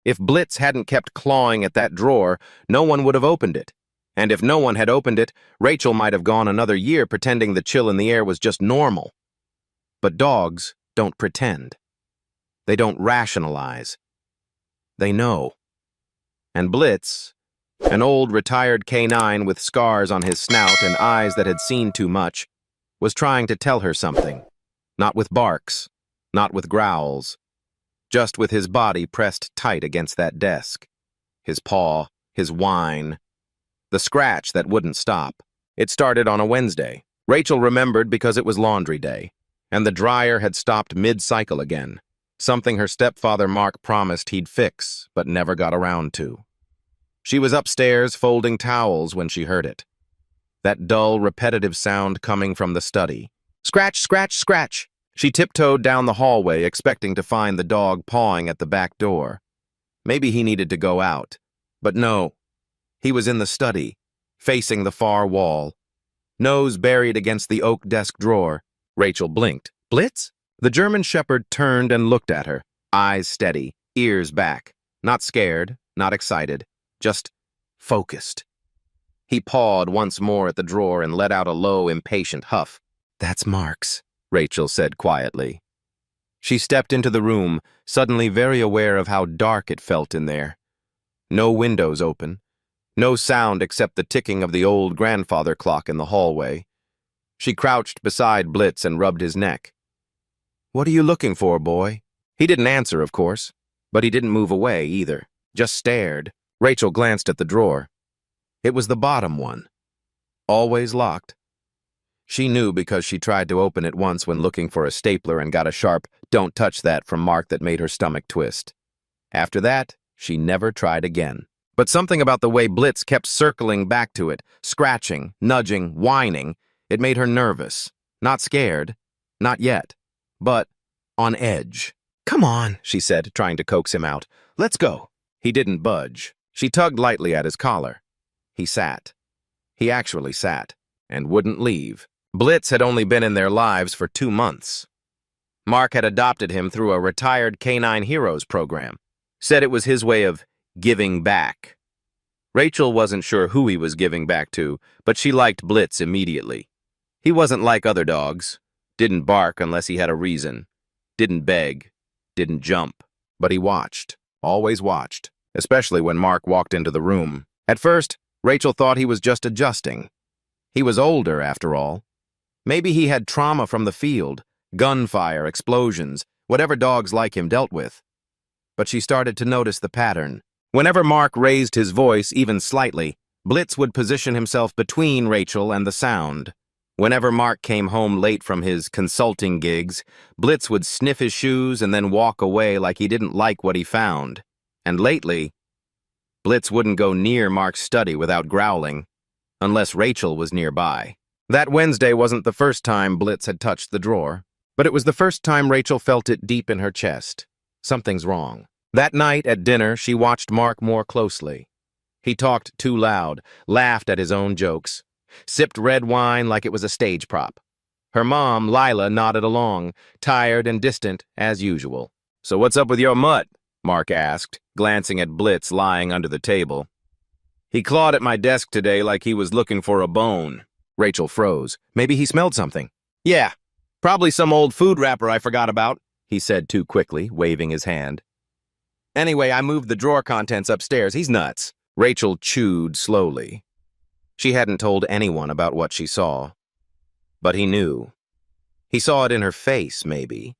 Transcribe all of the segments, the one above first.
If Blitz hadn't kept clawing at that drawer, no one would have opened it. And if no one had opened it, Rachel might have gone another year pretending the chill in the air was just normal. But dogs don't pretend. They don't rationalize. They know. And Blitz, an old retired canine with scars on his snout and eyes that had seen too much, was trying to tell her something. Not with barks, not with growls, just with his body pressed tight against that desk. His paw, his whine, the scratch that wouldn't stop. It started on a Wednesday. Rachel remembered because it was laundry day, and the dryer had stopped mid-cycle again, something her stepfather Mark promised he'd fix, but never got around to. She was upstairs folding towels when she heard it. That dull, repetitive sound coming from the study. Scratch, scratch, scratch! She tiptoed down the hallway, expecting to find the dog pawing at the back door. Maybe he needed to go out. But no. He was in the study, facing the far wall, nose buried against the oak desk drawer. Rachel blinked. Blitz? The German shepherd turned and looked at her, eyes steady, ears back. Not scared, not excited, just focused. He pawed once more at the drawer and let out a low, impatient huff. That's Mark's, Rachel said quietly. She stepped into the room, suddenly very aware of how dark it felt in there. No windows open, no sound except the ticking of the old grandfather clock in the hallway. She crouched beside Blitz and rubbed his neck. What are you looking for, boy? He didn't answer, of course, but he didn't move away either, just stared. Rachel glanced at the drawer. It was the bottom one, always locked. She knew because she tried to open it once when looking for a stapler and got a sharp, "Don't touch that" from Mark that made her stomach twist. After that, she never tried again. But something about the way Blitz kept circling back to it, scratching, nudging, whining, it made her nervous. Not scared, not yet, but on edge. Come on, she said, trying to coax him out. Let's go. He didn't budge. She tugged lightly at his collar. He sat. He actually sat, and wouldn't leave. Blitz had only been in their lives for 2 months. Mark had adopted him through a retired Canine Heroes program. Said it was his way of giving back. Rachel wasn't sure who he was giving back to, but she liked Blitz immediately. He wasn't like other dogs. Didn't bark unless he had a reason. Didn't beg. Didn't jump. But he watched. Always watched. Especially when Mark walked into the room. At first, Rachel thought he was just adjusting. He was older, after all. Maybe he had trauma from the field, gunfire, explosions, whatever dogs like him dealt with. But she started to notice the pattern. Whenever Mark raised his voice, even slightly, Blitz would position himself between Rachel and the sound. Whenever Mark came home late from his consulting gigs, Blitz would sniff his shoes and then walk away like he didn't like what he found. And lately, Blitz wouldn't go near Mark's study without growling, unless Rachel was nearby. That Wednesday wasn't the first time Blitz had touched the drawer, but it was the first time Rachel felt it deep in her chest. Something's wrong. That night at dinner, she watched Mark more closely. He talked too loud, laughed at his own jokes, sipped red wine like it was a stage prop. Her mom, Lila, nodded along, tired and distant as usual. So what's up with your mutt? Mark asked, glancing at Blitz lying under the table. He clawed at my desk today like he was looking for a bone. Rachel froze. Maybe he smelled something. Yeah, probably some old food wrapper I forgot about, he said too quickly, waving his hand. Anyway, I moved the drawer contents upstairs. He's nuts. Rachel chewed slowly. She hadn't told anyone about what she saw. But he knew. He saw it in her face, maybe.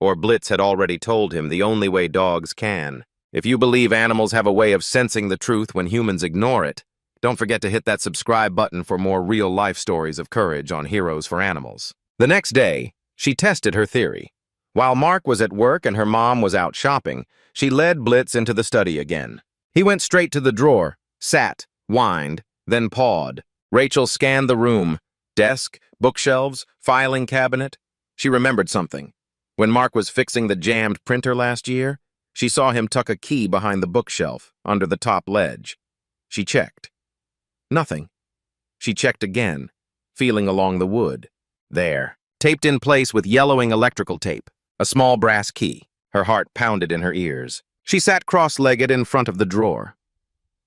Or Blitz had already told him the only way dogs can. If you believe animals have a way of sensing the truth when humans ignore it, don't forget to hit that subscribe button for more real-life stories of courage on Heroes for Animals. The next day, she tested her theory. While Mark was at work and her mom was out shopping, she led Blitz into the study again. He went straight to the drawer, sat, whined, then pawed. Rachel scanned the room. Desk, bookshelves, filing cabinet. She remembered something. When Mark was fixing the jammed printer last year, she saw him tuck a key behind the bookshelf, under the top ledge. She checked. Nothing. She checked again, feeling along the wood. There, taped in place with yellowing electrical tape, a small brass key. Her heart pounded in her ears. She sat cross-legged in front of the drawer.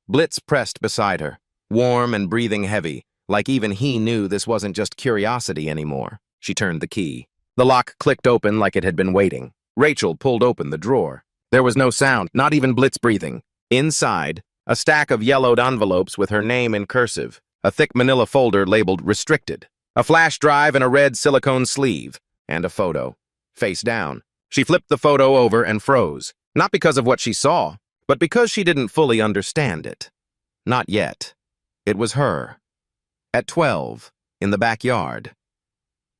Blitz pressed beside her, warm and breathing heavy, like even he knew this wasn't just curiosity anymore. She turned the key. The lock clicked open like it had been waiting. Rachel pulled open the drawer. There was no sound, not even Blitz breathing. Inside, a stack of yellowed envelopes with her name in cursive, a thick manila folder labeled restricted, a flash drive in a red silicone sleeve, and a photo, face down. She flipped the photo over and froze, not because of what she saw, but because she didn't fully understand it. Not yet. It was her. At 12, in the backyard.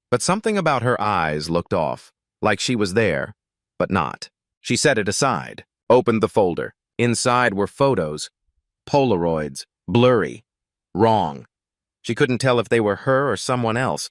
But something about her eyes looked off, like she was there, but not. She set it aside, opened the folder. Inside were photos, Polaroids, blurry, wrong. She couldn't tell if they were her or someone else,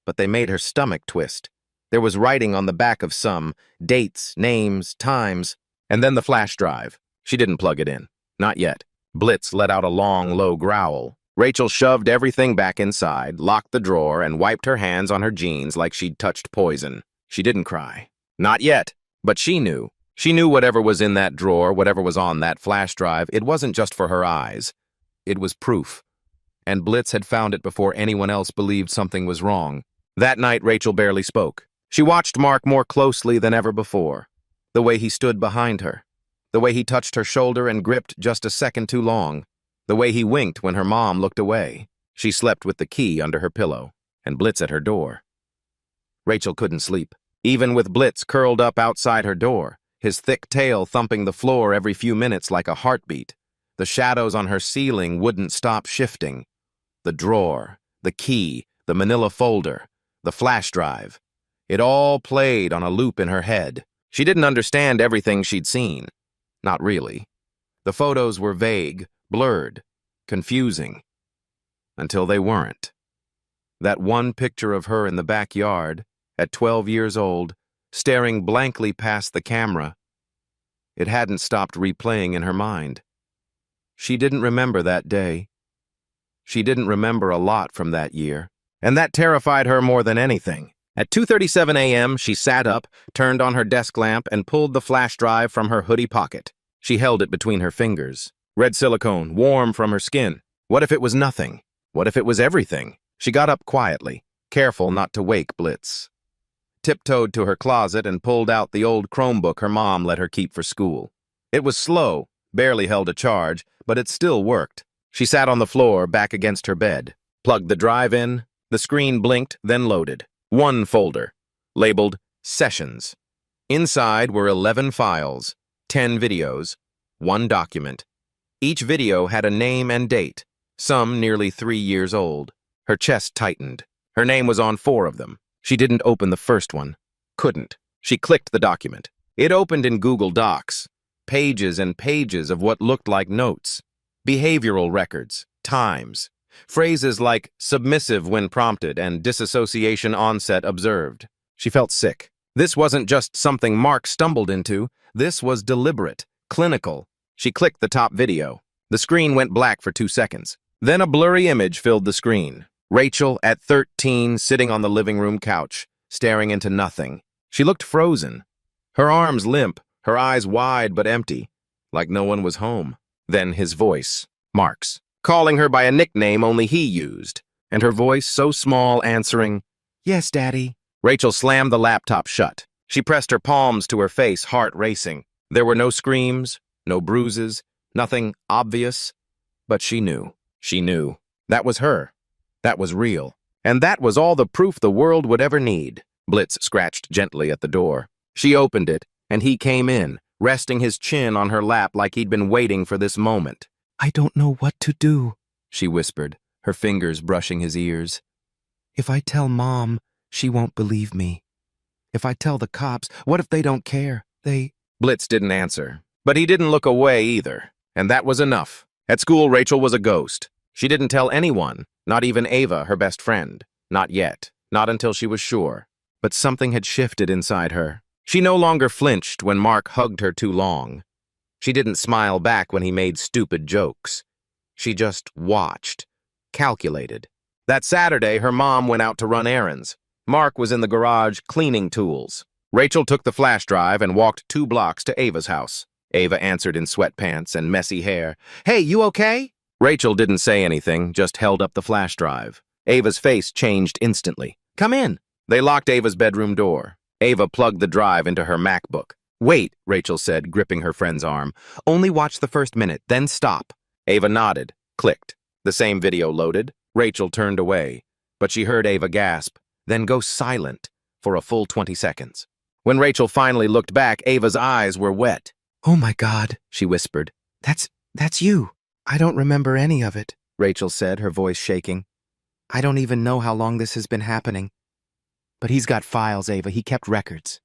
but they made her stomach twist. There was writing on the back of some, dates, names, times, and then the flash drive. She didn't plug it in. Not yet. Blitz let out a long, low growl. Rachel shoved everything back inside, locked the drawer, and wiped her hands on her jeans like she'd touched poison. She didn't cry. Not yet. But she knew. She knew whatever was in that drawer, whatever was on that flash drive, it wasn't just for her eyes. It was proof. And Blitz had found it before anyone else believed something was wrong. That night, Rachel barely spoke. She watched Mark more closely than ever before. The way he stood behind her. The way he touched her shoulder and gripped just a second too long. The way he winked when her mom looked away. She slept with the key under her pillow, and Blitz at her door. Rachel couldn't sleep, even with Blitz curled up outside her door, his thick tail thumping the floor every few minutes like a heartbeat. The shadows on her ceiling wouldn't stop shifting. The drawer, the key, the manila folder, the flash drive. It all played on a loop in her head. She didn't understand everything she'd seen. Not really. The photos were vague, blurred, confusing. Until they weren't. That one picture of her in the backyard, at 12 years old, staring blankly past the camera. It hadn't stopped replaying in her mind. She didn't remember that day. She didn't remember a lot from that year, and that terrified her more than anything. At 2:37 a.m., she sat up, turned on her desk lamp, and pulled the flash drive from her hoodie pocket. She held it between her fingers. Red silicone, warm from her skin. What if it was nothing? What if it was everything? She got up quietly, careful not to wake Blitz. Tiptoed to her closet and pulled out the old Chromebook her mom let her keep for school. It was slow, barely held a charge, but it still worked. She sat on the floor, back against her bed, plugged the drive in. The screen blinked, then loaded. One folder, labeled Sessions. Inside were 11 files, 10 videos, one document. Each video had a name and date, some nearly 3 years old. Her chest tightened. Her name was on 4 of them. She didn't open the first one. Couldn't. She clicked the document. It opened in Google Docs. Pages and pages of what looked like notes. Behavioral records, times. Phrases like submissive when prompted and disassociation onset observed. She felt sick. This wasn't just something Mark stumbled into. This was deliberate, clinical. She clicked the top video. The screen went black for 2 seconds. Then a blurry image filled the screen. Rachel, at 13, sitting on the living room couch, staring into nothing. She looked frozen. Her arms limp, her eyes wide but empty, like no one was home. Then his voice, Mark's, calling her by a nickname only he used, and her voice so small answering, "Yes, Daddy." Rachel slammed the laptop shut. She pressed her palms to her face, heart racing. There were no screams, no bruises, nothing obvious, but she knew. She knew. That was her. That was real. And that was all the proof the world would ever need. Blitz scratched gently at the door. She opened it, and he came in, resting his chin on her lap like he'd been waiting for this moment. "I don't know what to do," she whispered, her fingers brushing his ears. "If I tell Mom, she won't believe me. If I tell the cops, what if they don't care? Blitz didn't answer, but he didn't look away either, and that was enough. At school, Rachel was a ghost. She didn't tell anyone, not even Ava, her best friend. Not yet. Not until she was sure. But something had shifted inside her. She no longer flinched when Mark hugged her too long. She didn't smile back when he made stupid jokes. She just watched, calculated. That Saturday, her mom went out to run errands. Mark was in the garage cleaning tools. Rachel took the flash drive and walked 2 blocks to Ava's house. Ava answered in sweatpants and messy hair. "Hey, you okay?" Rachel didn't say anything, just held up the flash drive. Ava's face changed instantly. "Come in." They locked Ava's bedroom door. Ava plugged the drive into her MacBook. "Wait," Rachel said, gripping her friend's arm. "Only watch the first minute, then stop." Ava nodded, clicked. The same video loaded. Rachel turned away, but she heard Ava gasp, then go silent for a full 20 seconds. When Rachel finally looked back, Ava's eyes were wet. "Oh my God," she whispered. That's you." "I don't remember any of it," Rachel said, her voice shaking. "I don't even know how long this has been happening. But he's got files, Ava. He kept records."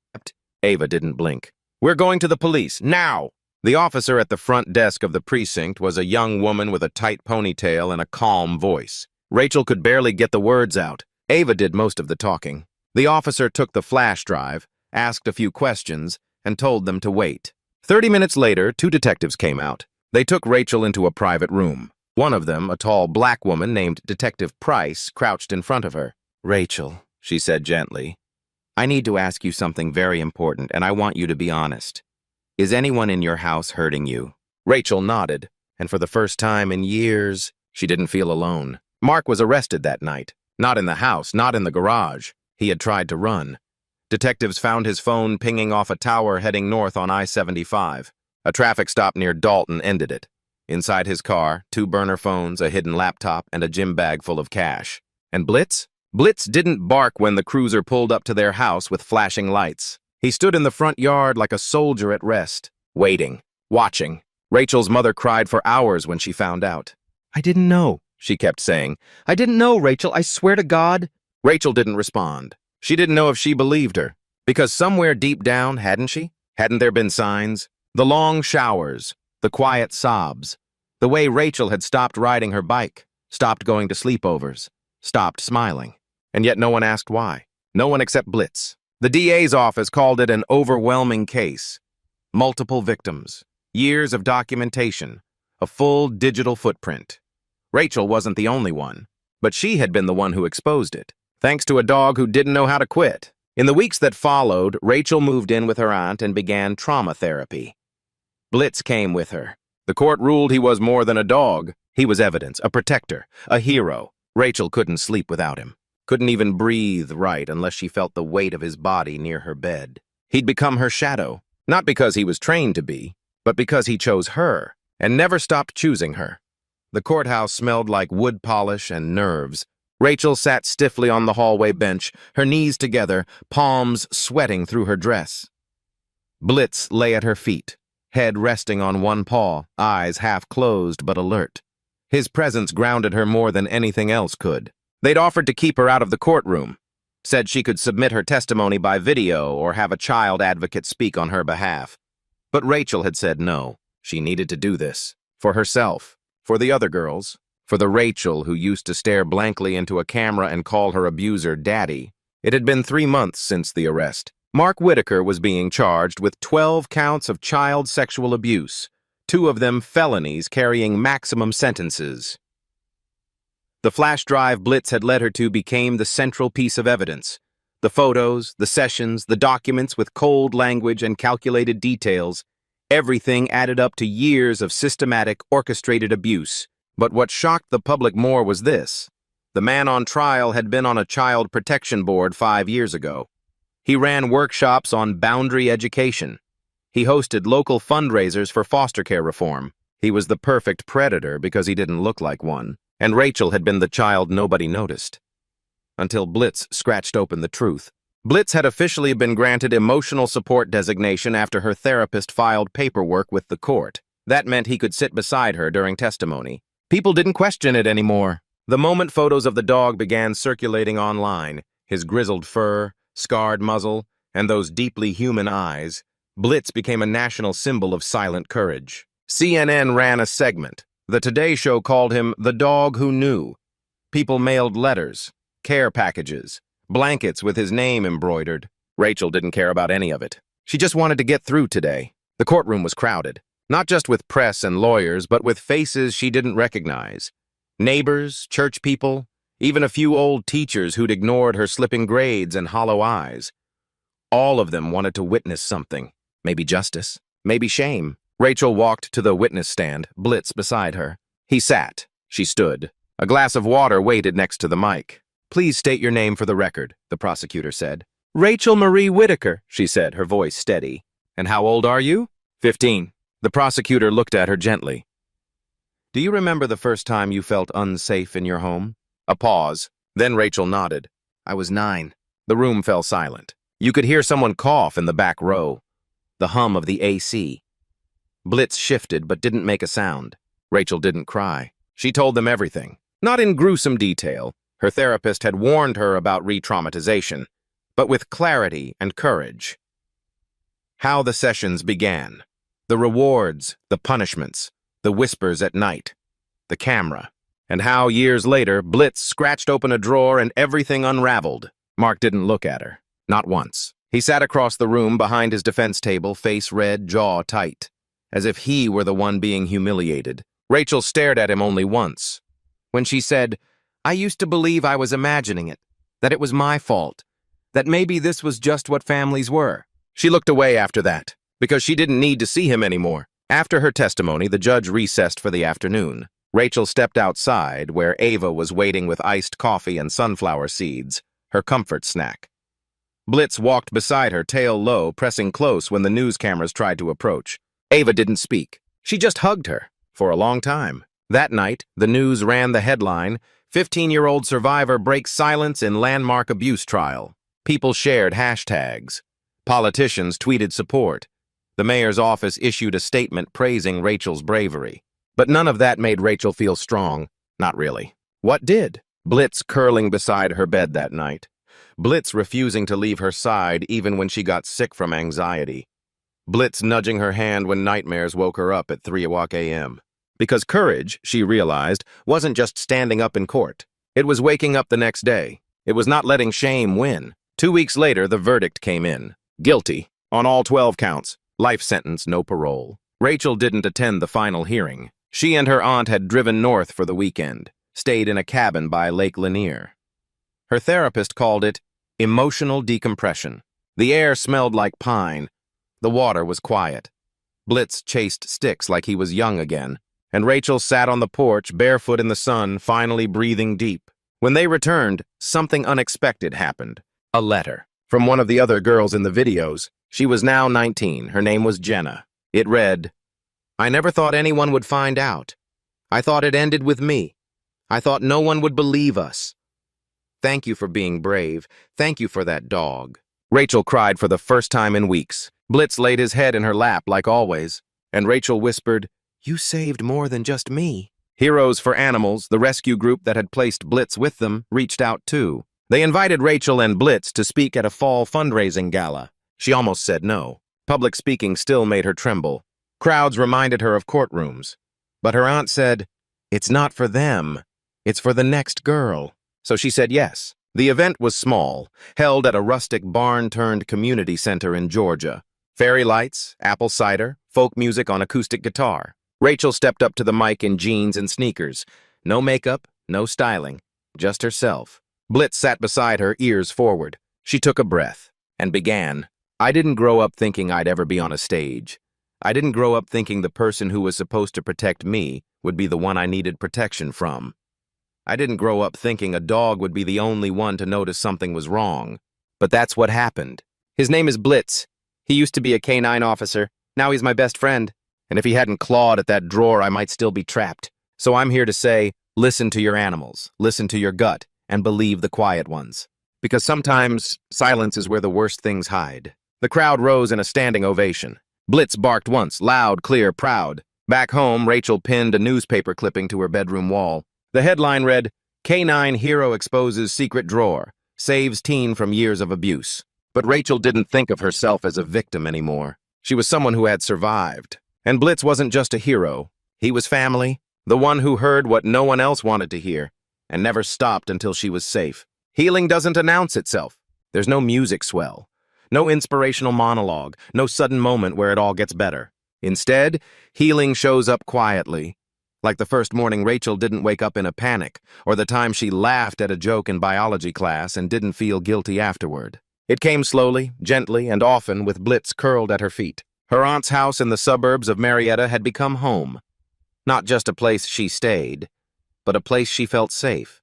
Ava didn't blink. "We're going to the police, now!" The officer at the front desk of the precinct was a young woman with a tight ponytail and a calm voice. Rachel could barely get the words out. Ava did most of the talking. The officer took the flash drive, asked a few questions, and told them to wait. 30 minutes later, 2 detectives came out. They took Rachel into a private room. One of them, a tall black woman named Detective Price, crouched in front of her. "Rachel," she said gently, "I need to ask you something very important, and I want you to be honest. Is anyone in your house hurting you?" Rachel nodded, and for the first time in years, she didn't feel alone. Mark was arrested that night. Not in the house, not in the garage. He had tried to run. Detectives found his phone pinging off a tower heading north on I-75. A traffic stop near Dalton ended it. Inside his car, 2 burner phones, a hidden laptop, and a gym bag full of cash. And Blitz? Blitz didn't bark when the cruiser pulled up to their house with flashing lights. He stood in the front yard like a soldier at rest, waiting, watching. Rachel's mother cried for hours when she found out. "I didn't know," she kept saying. "I didn't know, Rachel, I swear to God." Rachel didn't respond. She didn't know if she believed her, because somewhere deep down, hadn't she? Hadn't there been signs? The long showers, the quiet sobs, the way Rachel had stopped riding her bike, stopped going to sleepovers, stopped smiling. And yet no one asked why. No one except Blitz. The DA's office called it an overwhelming case. Multiple victims, years of documentation, a full digital footprint. Rachel wasn't the only one, but she had been the one who exposed it, thanks to a dog who didn't know how to quit. In the weeks that followed, Rachel moved in with her aunt and began trauma therapy. Blitz came with her. The court ruled he was more than a dog. He was evidence, a protector, a hero. Rachel couldn't sleep without him. Couldn't even breathe right unless she felt the weight of his body near her bed. He'd become her shadow, not because he was trained to be, but because he chose her and never stopped choosing her. The courthouse smelled like wood polish and nerves. Rachel sat stiffly on the hallway bench, her knees together, palms sweating through her dress. Blitz lay at her feet, head resting on one paw, eyes half closed but alert. His presence grounded her more than anything else could. They'd offered to keep her out of the courtroom, said she could submit her testimony by video or have a child advocate speak on her behalf. But Rachel had said no. She needed to do this. For herself, for the other girls, for the Rachel who used to stare blankly into a camera and call her abuser Daddy. It had been 3 months since the arrest. Mark Whitaker was being charged with 12 counts of child sexual abuse, 2 of them felonies carrying maximum sentences. The flash drive Blitz had led her to became the central piece of evidence. The photos, the sessions, the documents with cold language and calculated details, everything added up to years of systematic, orchestrated abuse. But what shocked the public more was this. The man on trial had been on a child protection board 5 years ago. He ran workshops on boundary education. He hosted local fundraisers for foster care reform. He was the perfect predator because he didn't look like one. And Rachel had been the child nobody noticed. Until Blitz scratched open the truth. Blitz had officially been granted emotional support designation after her therapist filed paperwork with the court. That meant he could sit beside her during testimony. People didn't question it anymore. The moment photos of the dog began circulating online, his grizzled fur, scarred muzzle, and those deeply human eyes, Blitz became a national symbol of silent courage. CNN ran a segment. The Today Show called him the dog who knew. People mailed letters, care packages, blankets with his name embroidered. Rachel didn't care about any of it. She just wanted to get through today. The courtroom was crowded, not just with press and lawyers, but with faces she didn't recognize. Neighbors, church people, even a few old teachers who'd ignored her slipping grades and hollow eyes. All of them wanted to witness something. Maybe justice, maybe shame, Rachel walked to the witness stand, Blitz beside her. He sat. She stood. A glass of water waited next to the mic. "Please state your name for the record," the prosecutor said. "Rachel Marie Whitaker," she said, her voice steady. "And how old are you?" 15. The prosecutor looked at her gently. "Do you remember the first time you felt unsafe in your home?" A pause. Then Rachel nodded. "I was 9. The room fell silent. You could hear someone cough in the back row. The hum of the AC. Blitz shifted but didn't make a sound. Rachel didn't cry. She told them everything. Not in gruesome detail. Her therapist had warned her about re-traumatization, but with clarity and courage. How the sessions began. The rewards, the punishments, the whispers at night, the camera. And how, years later, Blitz scratched open a drawer and everything unraveled. Mark didn't look at her. Not once. He sat across the room behind his defense table, face red, jaw tight, as if he were the one being humiliated. Rachel stared at him only once. When she said, "I used to believe I was imagining it, that it was my fault, that maybe this was just what families were." She looked away after that, because she didn't need to see him anymore. After her testimony, the judge recessed for the afternoon. Rachel stepped outside, where Ava was waiting with iced coffee and sunflower seeds, her comfort snack. Blitz walked beside her, tail low, pressing close when the news cameras tried to approach. Ava didn't speak. She just hugged her, for a long time. That night, the news ran the headline, 15-year-old survivor breaks silence in landmark abuse trial. People shared hashtags. Politicians tweeted support. The mayor's office issued a statement praising Rachel's bravery. But none of that made Rachel feel strong. Not really. What did? Blitz curling beside her bed that night. Blitz refusing to leave her side even when she got sick from anxiety. Blitz nudging her hand when nightmares woke her up at 3 a.m. Because courage, she realized, wasn't just standing up in court. It was waking up the next day. It was not letting shame win. 2 weeks later, the verdict came in. Guilty, on all 12 counts. Life sentence, no parole. Rachel didn't attend the final hearing. She and her aunt had driven north for the weekend, stayed in a cabin by Lake Lanier. Her therapist called it emotional decompression. The air smelled like pine. The water was quiet. Blitz chased sticks like he was young again, and Rachel sat on the porch, barefoot in the sun, finally breathing deep. When they returned, something unexpected happened. A letter from one of the other girls in the videos. She was now 19. Her name was Jenna. It read, "I never thought anyone would find out. I thought it ended with me. I thought no one would believe us. Thank you for being brave. Thank you for that dog." Rachel cried for the first time in weeks. Blitz laid his head in her lap like always, and Rachel whispered, "You saved more than just me." Heroes for Animals, the rescue group that had placed Blitz with them, reached out too. They invited Rachel and Blitz to speak at a fall fundraising gala. She almost said no. Public speaking still made her tremble. Crowds reminded her of courtrooms. But her aunt said, "It's not for them. It's for the next girl." So she said yes. The event was small, held at a rustic barn-turned-community center in Georgia. Fairy lights, apple cider, folk music on acoustic guitar. Rachel stepped up to the mic in jeans and sneakers. No makeup, no styling, just herself. Blitz sat beside her, ears forward. She took a breath and began. "I didn't grow up thinking I'd ever be on a stage. I didn't grow up thinking the person who was supposed to protect me would be the one I needed protection from. I didn't grow up thinking a dog would be the only one to notice something was wrong. But that's what happened. His name is Blitz. He used to be a K-9 officer. Now he's my best friend. And if he hadn't clawed at that drawer, I might still be trapped. So I'm here to say, listen to your animals, listen to your gut, and believe the quiet ones. Because sometimes silence is where the worst things hide." The crowd rose in a standing ovation. Blitz barked once, loud, clear, proud. Back home, Rachel pinned a newspaper clipping to her bedroom wall. The headline read, "K-9 Hero Exposes Secret Drawer, Saves Teen from Years of Abuse." But Rachel didn't think of herself as a victim anymore. She was someone who had survived. And Blitz wasn't just a hero. He was family, the one who heard what no one else wanted to hear, and never stopped until she was safe. Healing doesn't announce itself. There's no music swell, no inspirational monologue, no sudden moment where it all gets better. Instead, healing shows up quietly, like the first morning Rachel didn't wake up in a panic, or the time she laughed at a joke in biology class and didn't feel guilty afterward. It came slowly, gently, and often with Blitz curled at her feet. Her aunt's house in the suburbs of Marietta had become home. Not just a place she stayed, but a place she felt safe.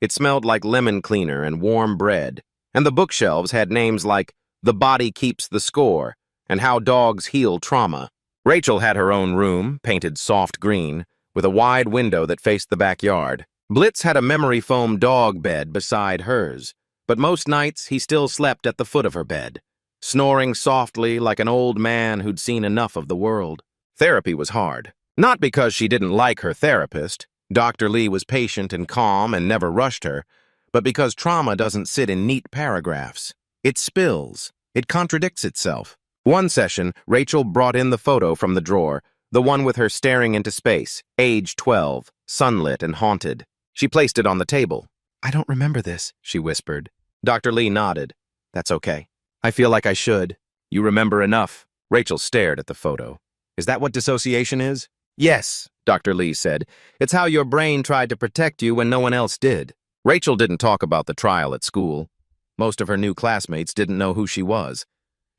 It smelled like lemon cleaner and warm bread, and the bookshelves had names like The Body Keeps the Score and How Dogs Heal Trauma. Rachel had her own room, painted soft green, with a wide window that faced the backyard. Blitz had a memory foam dog bed beside hers, but most nights he still slept at the foot of her bed, snoring softly like an old man who'd seen enough of the world. Therapy was hard. Not because she didn't like her therapist. Dr. Lee was patient and calm and never rushed her, but because trauma doesn't sit in neat paragraphs. It spills. It contradicts itself. One session, Rachel brought in the photo from the drawer, the one with her staring into space, age 12, sunlit and haunted. She placed it on the table. "I don't remember this," she whispered. Dr. Lee nodded. "That's okay. I feel like I should." "You remember enough." Rachel stared at the photo. "Is that what dissociation is?" "Yes," Dr. Lee said. "It's how your brain tried to protect you when no one else did." Rachel didn't talk about the trial at school. Most of her new classmates didn't know who she was,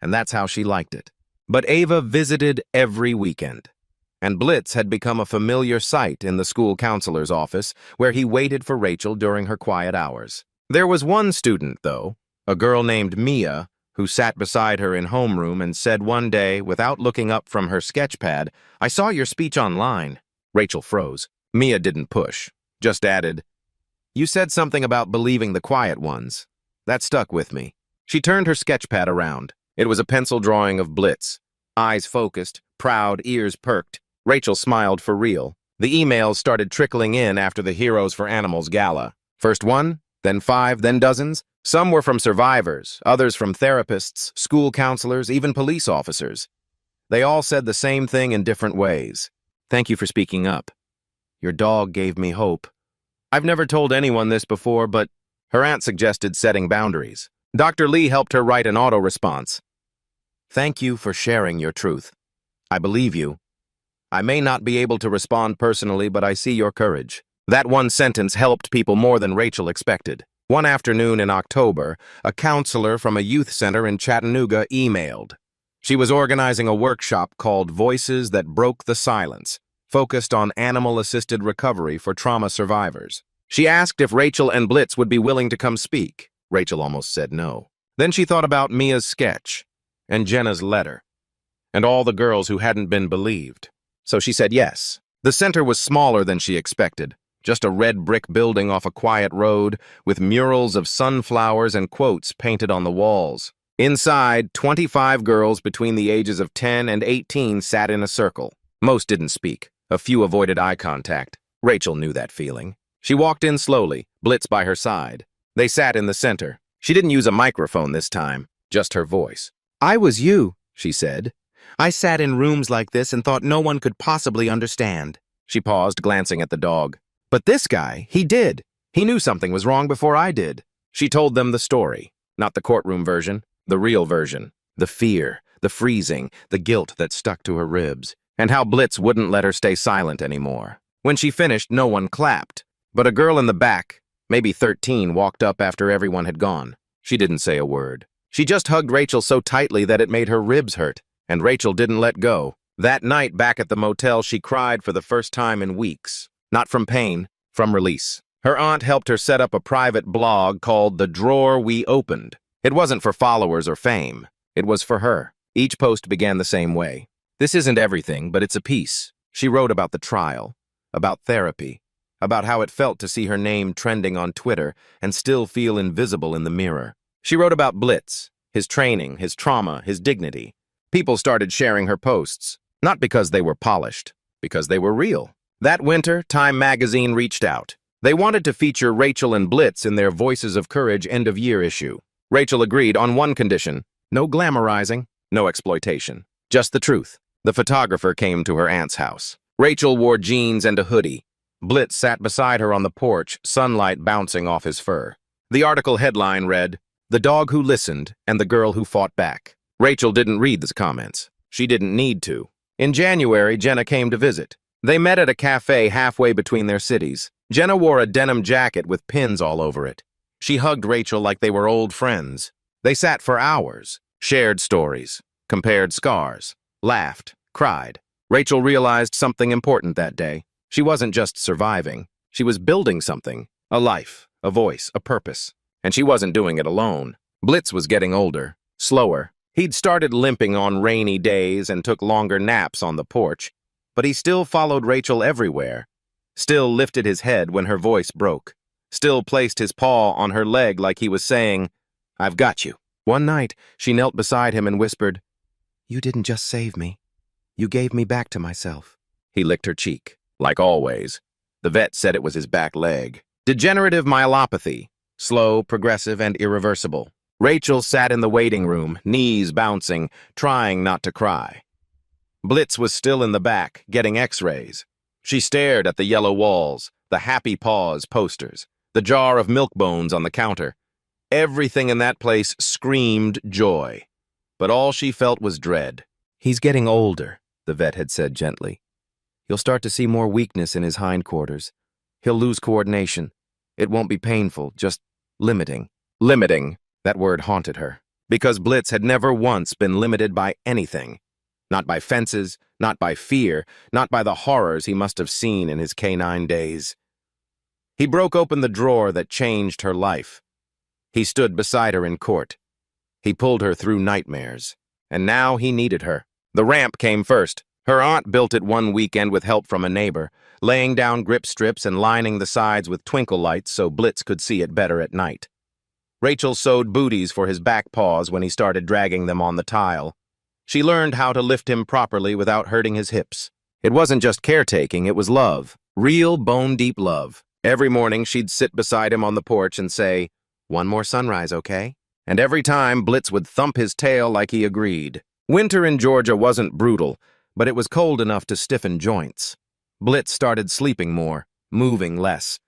and that's how she liked it. But Ava visited every weekend, and Blitz had become a familiar sight in the school counselor's office, where he waited for Rachel during her quiet hours. There was one student, though, a girl named Mia, who sat beside her in homeroom and said one day, without looking up from her sketchpad, "I saw your speech online." Rachel froze. Mia didn't push, just added, "You said something about believing the quiet ones. That stuck with me." She turned her sketchpad around. It was a pencil drawing of Blitz. Eyes focused, proud, ears perked. Rachel smiled for real. The emails started trickling in after the Heroes for Animals gala. First one, then 5, then dozens. Some were from survivors, others from therapists, school counselors, even police officers. They all said the same thing in different ways. "Thank you for speaking up. Your dog gave me hope." "I've never told anyone this before, but..." Her aunt suggested setting boundaries. Dr. Lee helped her write an auto response. "Thank you for sharing your truth. I believe you. I may not be able to respond personally, but I see your courage." That one sentence helped people more than Rachel expected. One afternoon in October, a counselor from a youth center in Chattanooga emailed. She was organizing a workshop called Voices That Broke the Silence, focused on animal-assisted recovery for trauma survivors. She asked if Rachel and Blitz would be willing to come speak. Rachel almost said no. Then she thought about Mia's sketch, and Jenna's letter, and all the girls who hadn't been believed. So she said yes. The center was smaller than she expected, just a red brick building off a quiet road with murals of sunflowers and quotes painted on the walls. Inside, 25 girls between the ages of 10 and 18 sat in a circle. Most didn't speak. A few avoided eye contact. Rachel knew that feeling. She walked in slowly, Blitz by her side. They sat in the center. She didn't use a microphone this time, just her voice. "I was you," she said. "I sat in rooms like this and thought no one could possibly understand." She paused, glancing at the dog. "But this guy, he did. He knew something was wrong before I did." She told them the story, not the courtroom version, the real version. The fear, the freezing, the guilt that stuck to her ribs, and how Blitz wouldn't let her stay silent anymore. When she finished, no one clapped, but a girl in the back, maybe 13, walked up after everyone had gone. She didn't say a word. She just hugged Rachel so tightly that it made her ribs hurt, and Rachel didn't let go. That night back at the motel, she cried for the first time in weeks. Not from pain, from release. Her aunt helped her set up a private blog called The Drawer We Opened. It wasn't for followers or fame. It was for her. Each post began the same way. "This isn't everything, but it's a piece." She wrote about the trial, about therapy, about how it felt to see her name trending on Twitter and still feel invisible in the mirror. She wrote about Blitz, his training, his trauma, his dignity. People started sharing her posts, not because they were polished, because they were real. That winter, Time magazine reached out. They wanted to feature Rachel and Blitz in their Voices of Courage end-of-year issue. Rachel agreed on one condition: no glamorizing, no exploitation, just the truth. The photographer came to her aunt's house. Rachel wore jeans and a hoodie. Blitz sat beside her on the porch, sunlight bouncing off his fur. The article headline read, "The Dog Who Listened and the Girl Who Fought Back." Rachel didn't read the comments. She didn't need to. In January, Jenna came to visit. They met at a cafe halfway between their cities. Jenna wore a denim jacket with pins all over it. She hugged Rachel like they were old friends. They sat for hours, shared stories, compared scars. laughed, cried. Rachel realized something important that day. She wasn't just surviving. She was building something, a life, a voice, a purpose. And she wasn't doing it alone. Blitz was getting older, slower. He'd started limping on rainy days and took longer naps on the porch, but he still followed Rachel everywhere, still lifted his head when her voice broke, still placed his paw on her leg like he was saying, "I've got you." One night, she knelt beside him and whispered, "You didn't just save me. You gave me back to myself." He licked her cheek, like always. The vet said it was his back leg. Degenerative myelopathy, slow, progressive, and irreversible. Rachel sat in the waiting room, knees bouncing, trying not to cry. Blitz was still in the back, getting x-rays. She stared at the yellow walls, the Happy Paws posters, the jar of milk bones on the counter. Everything in that place screamed joy. But all she felt was dread. "He's getting older," the vet had said gently. "You'll start to see more weakness in his hindquarters. He'll lose coordination. It won't be painful, just limiting." Limiting. That word haunted her, because Blitz had never once been limited by anything. Not by fences, not by fear, not by the horrors he must have seen in his canine days. He broke open the drawer that changed her life. He stood beside her in court. He pulled her through nightmares. And now he needed her. The ramp came first. Her aunt built it one weekend with help from a neighbor, laying down grip strips and lining the sides with twinkle lights so Blitz could see it better at night. Rachel sewed booties for his back paws when he started dragging them on the tile. She learned how to lift him properly without hurting his hips. It wasn't just caretaking, it was love. Real bone-deep love. Every morning she'd sit beside him on the porch and say, "One more sunrise, okay?" And every time, Blitz would thump his tail like he agreed. Winter in Georgia wasn't brutal, but it was cold enough to stiffen joints. Blitz started sleeping more, moving less.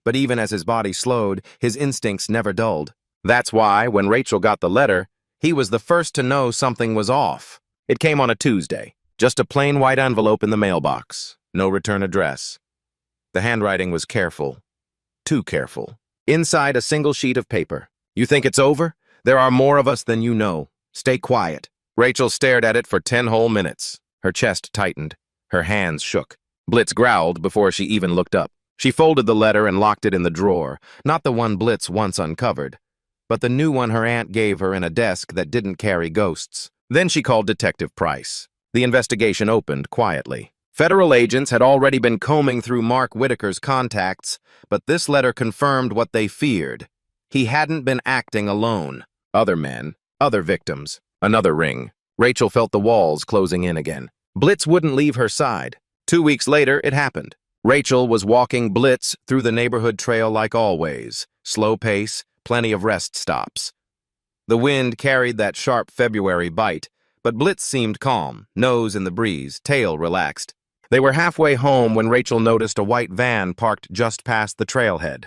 But even as his body slowed, his instincts never dulled. That's why, when Rachel got the letter, he was the first to know something was off. It came on a Tuesday, just a plain white envelope in the mailbox, no return address. The handwriting was careful, too careful. Inside a single sheet of paper. "You think it's over? There are more of us than you know. Stay quiet." Rachel stared at it for 10 whole minutes. Her chest tightened. Her hands shook. Blitz growled before she even looked up. She folded the letter and locked it in the drawer, not the one Blitz once uncovered, but the new one her aunt gave her in a desk that didn't carry ghosts. Then she called Detective Price. The investigation opened quietly. Federal agents had already been combing through Mark Whitaker's contacts, but this letter confirmed what they feared. He hadn't been acting alone. Other men, other victims, another ring. Rachel felt the walls closing in again. Blitz wouldn't leave her side. 2 weeks later, it happened. Rachel was walking Blitz through the neighborhood trail like always. Slow pace, plenty of rest stops. The wind carried that sharp February bite, but Blitz seemed calm, nose in the breeze, tail relaxed. They were halfway home when Rachel noticed a white van parked just past the trailhead.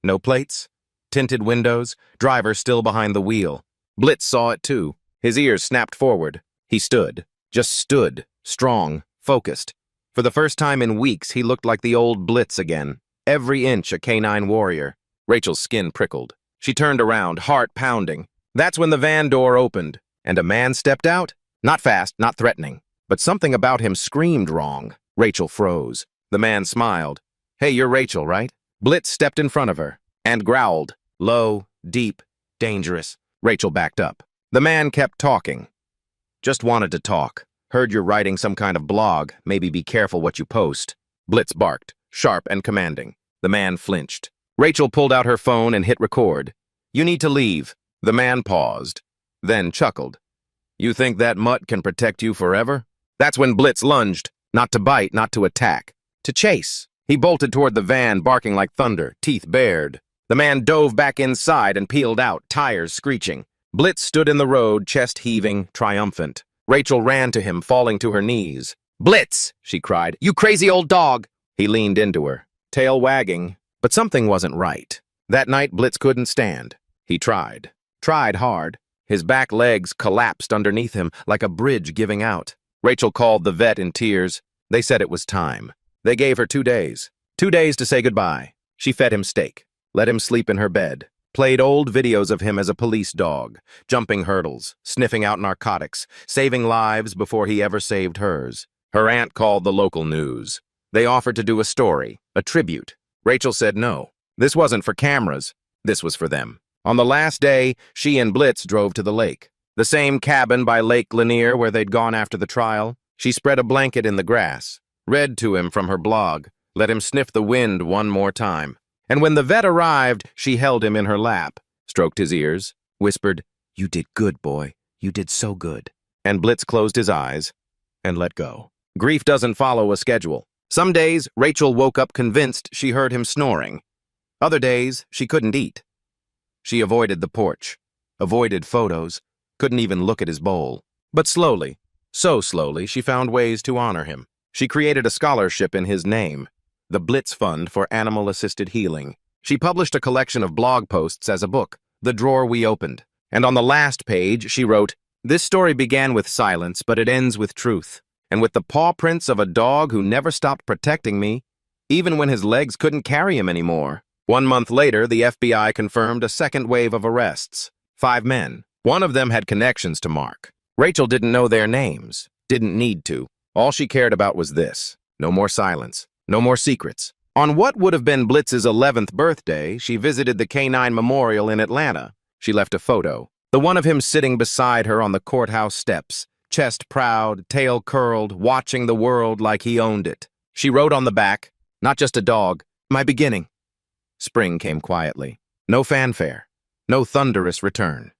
No plates, tinted windows, driver still behind the wheel. Blitz saw it too. His ears snapped forward. He stood, just stood, strong, focused. For the first time in weeks, he looked like the old Blitz again, every inch a canine warrior. Rachel's skin prickled. She turned around, heart pounding. That's when the van door opened, and a man stepped out. Not fast, not threatening, but something about him screamed wrong. Rachel froze. The man smiled. "Hey, you're Rachel, right?" Blitz stepped in front of her and growled. Low, deep, dangerous. Rachel backed up. The man kept talking. "Just wanted to talk. Heard you're writing some kind of blog. Maybe be careful what you post." Blitz barked, sharp and commanding. The man flinched. Rachel pulled out her phone and hit record. "You need to leave." The man paused, then chuckled. "You think that mutt can protect you forever?" That's when Blitz lunged, not to bite, not to attack, to chase. He bolted toward the van, barking like thunder, teeth bared. The man dove back inside and peeled out, tires screeching. Blitz stood in the road, chest heaving, triumphant. Rachel ran to him, falling to her knees. "Blitz!" she cried. "You crazy old dog!" He leaned into her, tail wagging, but something wasn't right. That night, Blitz couldn't stand. He tried hard. His back legs collapsed underneath him like a bridge giving out. Rachel called the vet in tears. They said it was time. They gave her 2 days. 2 days to say goodbye. She fed him steak, let him sleep in her bed, played old videos of him as a police dog, jumping hurdles, sniffing out narcotics, saving lives before he ever saved hers. Her aunt called the local news. They offered to do a story, a tribute. Rachel said no. This wasn't for cameras. This was for them. On the last day, she and Blitz drove to the lake. The same cabin by Lake Lanier where they'd gone after the trial. She spread a blanket in the grass, read to him from her blog, let him sniff the wind one more time. And when the vet arrived, she held him in her lap, stroked his ears, whispered, "You did good, boy. You did so good." And Blitz closed his eyes and let go. Grief doesn't follow a schedule. Some days, Rachel woke up convinced she heard him snoring. Other days, she couldn't eat. She avoided the porch, avoided photos, couldn't even look at his bowl. But slowly, so slowly, she found ways to honor him. She created a scholarship in his name, the Blitz Fund for Animal-Assisted Healing. She published a collection of blog posts as a book, The Drawer We Opened. And on the last page, she wrote, "This story began with silence, but it ends with truth. And with the paw prints of a dog who never stopped protecting me, even when his legs couldn't carry him anymore." 1 month later, the FBI confirmed a second wave of arrests. 5 men. One of them had connections to Mark. Rachel didn't know their names, didn't need to. All she cared about was this. No more silence. No more secrets. On what would have been Blitz's 11th birthday, she visited the Canine Memorial in Atlanta. She left a photo. The one of him sitting beside her on the courthouse steps, chest proud, tail curled, watching the world like he owned it. She wrote on the back, "Not just a dog, my beginning." Spring came quietly. No fanfare. No thunderous return.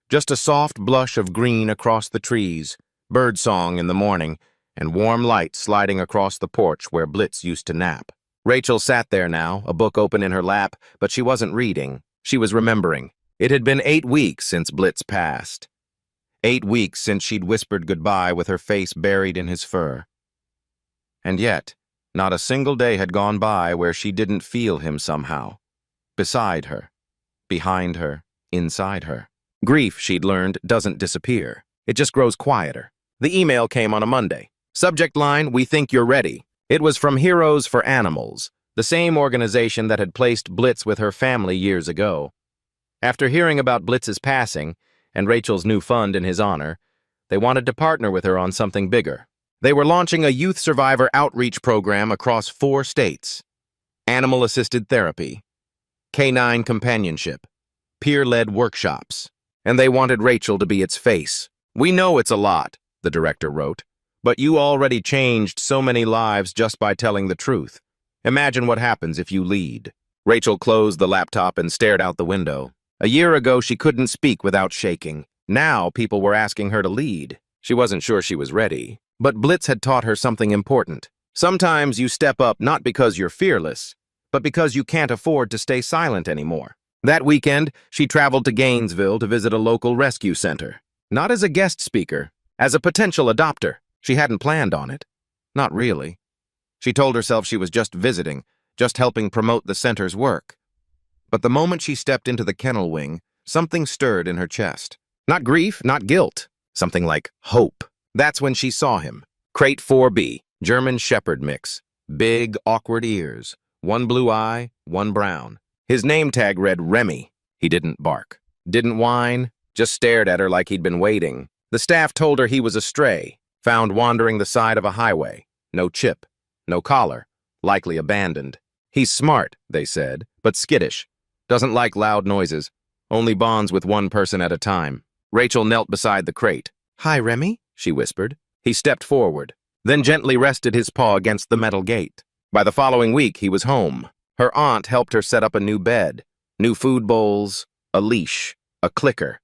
Just a soft blush of green across the trees, birdsong in the morning, and warm light sliding across the porch where Blitz used to nap. Rachel sat there now, a book open in her lap, but she wasn't reading. She was remembering. It had been 8 weeks since Blitz passed. 8 weeks since she'd whispered goodbye with her face buried in his fur. And yet, not a single day had gone by where she didn't feel him somehow. Beside her, behind her, inside her. Grief, she'd learned, doesn't disappear. It just grows quieter. The email came on a Monday. Subject line, "We think you're ready." It was from Heroes for Animals, the same organization that had placed Blitz with her family years ago. After hearing about Blitz's passing and Rachel's new fund in his honor, they wanted to partner with her on something bigger. They were launching a youth survivor outreach program across 4 states. Animal-assisted therapy, canine companionship, peer-led workshops. And they wanted Rachel to be its face. "We know it's a lot," the director wrote, "but you already changed so many lives just by telling the truth. Imagine what happens if you lead." Rachel closed the laptop and stared out the window. A year ago, she couldn't speak without shaking. Now, people were asking her to lead. She wasn't sure she was ready. But Blitz had taught her something important. Sometimes you step up not because you're fearless, but because you can't afford to stay silent anymore. That weekend, she traveled to Gainesville to visit a local rescue center. Not as a guest speaker, as a potential adopter. She hadn't planned on it. Not really. She told herself she was just visiting, just helping promote the center's work. But the moment she stepped into the kennel wing, something stirred in her chest. Not grief, not guilt. Something like hope. That's when she saw him. Crate 4B, German Shepherd mix. Big, awkward ears. One blue eye, one brown. His name tag read Remy. He didn't bark. Didn't whine. Just stared at her like he'd been waiting. The staff told her he was a stray, found wandering the side of a highway. No chip. No collar. Likely abandoned. He's smart, they said, but skittish. Doesn't like loud noises. Only bonds with one person at a time. Rachel knelt beside the crate. "Hi, Remy," she whispered. He stepped forward, then gently rested his paw against the metal gate. By the following week, he was home. Her aunt helped her set up a new bed, new food bowls, a leash, a clicker.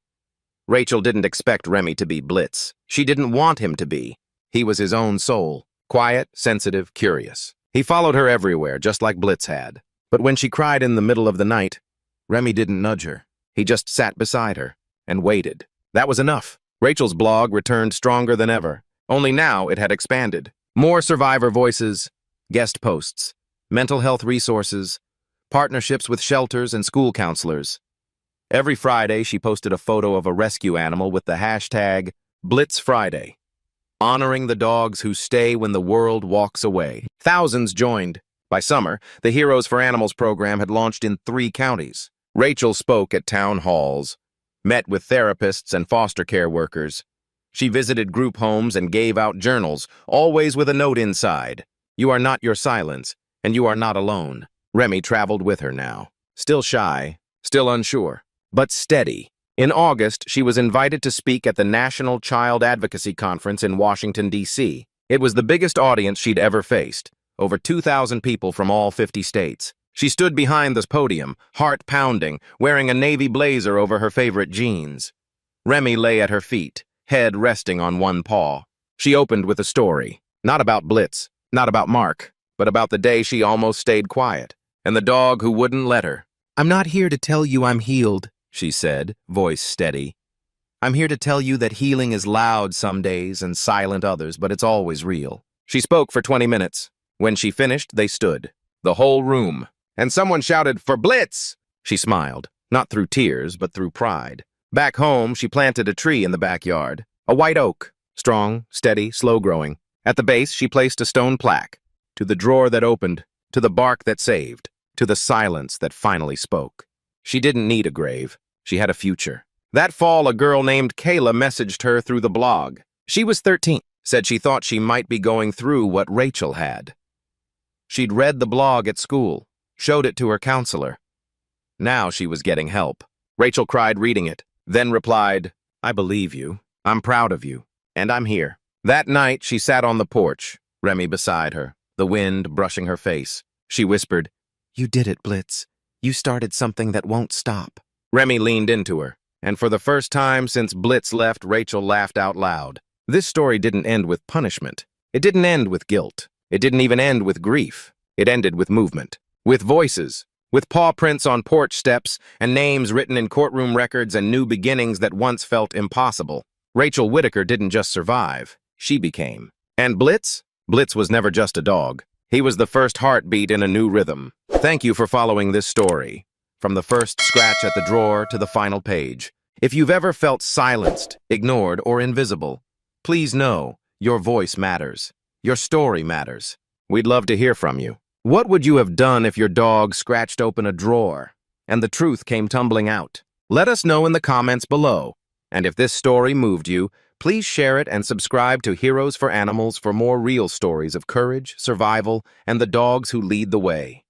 Rachel didn't expect Remy to be Blitz. She didn't want him to be. He was his own soul, quiet, sensitive, curious. He followed her everywhere, just like Blitz had. But when she cried in the middle of the night, Remy didn't nudge her. He just sat beside her and waited. That was enough. Rachel's blog returned stronger than ever. Only now it had expanded. More survivor voices, guest posts, mental health resources, partnerships with shelters and school counselors. Every Friday, she posted a photo of a rescue animal with the hashtag #BlitzFriday, honoring the dogs who stay when the world walks away. Thousands joined. By summer, the Heroes for Animals program had launched in 3 counties. Rachel spoke at town halls, met with therapists and foster care workers. She visited group homes and gave out journals, always with a note inside. You are not your silence, and you are not alone. Remy traveled with her now. Still shy, still unsure, but steady. In August, she was invited to speak at the National Child Advocacy Conference in Washington, D.C. It was the biggest audience she'd ever faced, over 2,000 people from all 50 states. She stood behind the podium, heart pounding, wearing a navy blazer over her favorite jeans. Remy lay at her feet, head resting on one paw. She opened with a story, not about Blitz, not about Mark, but about the day she almost stayed quiet, and the dog who wouldn't let her. "I'm not here to tell you I'm healed," she said, voice steady. "I'm here to tell you that healing is loud some days and silent others, but it's always real." She spoke for 20 minutes. When she finished, they stood, the whole room, and someone shouted, "For Blitz!" She smiled, not through tears, but through pride. Back home, she planted a tree in the backyard, a white oak, strong, steady, slow-growing. At the base, she placed a stone plaque, to the drawer that opened, to the bark that saved, to the silence that finally spoke. She didn't need a grave. She had a future. That fall, a girl named Kayla messaged her through the blog. She was 13, said she thought she might be going through what Rachel had. She'd read the blog at school, showed it to her counselor. Now she was getting help. Rachel cried reading it, then replied, "I believe you. I'm proud of you. And I'm here." That night, she sat on the porch, Remy beside her, the wind brushing her face. She whispered, "You did it, Blitz. You started something that won't stop." Remy leaned into her, and for the first time since Blitz left, Rachel laughed out loud. This story didn't end with punishment. It didn't end with guilt. It didn't even end with grief. It ended with movement, with voices, with paw prints on porch steps and names written in courtroom records and new beginnings that once felt impossible. Rachel Whitaker didn't just survive. She became. And Blitz? Blitz was never just a dog. He was the first heartbeat in a new rhythm. Thank you for following this story, from the first scratch at the drawer to the final page. If you've ever felt silenced, ignored, or invisible, please know your voice matters. Your story matters. We'd love to hear from you. What would you have done if your dog scratched open a drawer and the truth came tumbling out? Let us know in the comments below. And if this story moved you, please share it and subscribe to Heroes for Animals for more real stories of courage, survival, and the dogs who lead the way.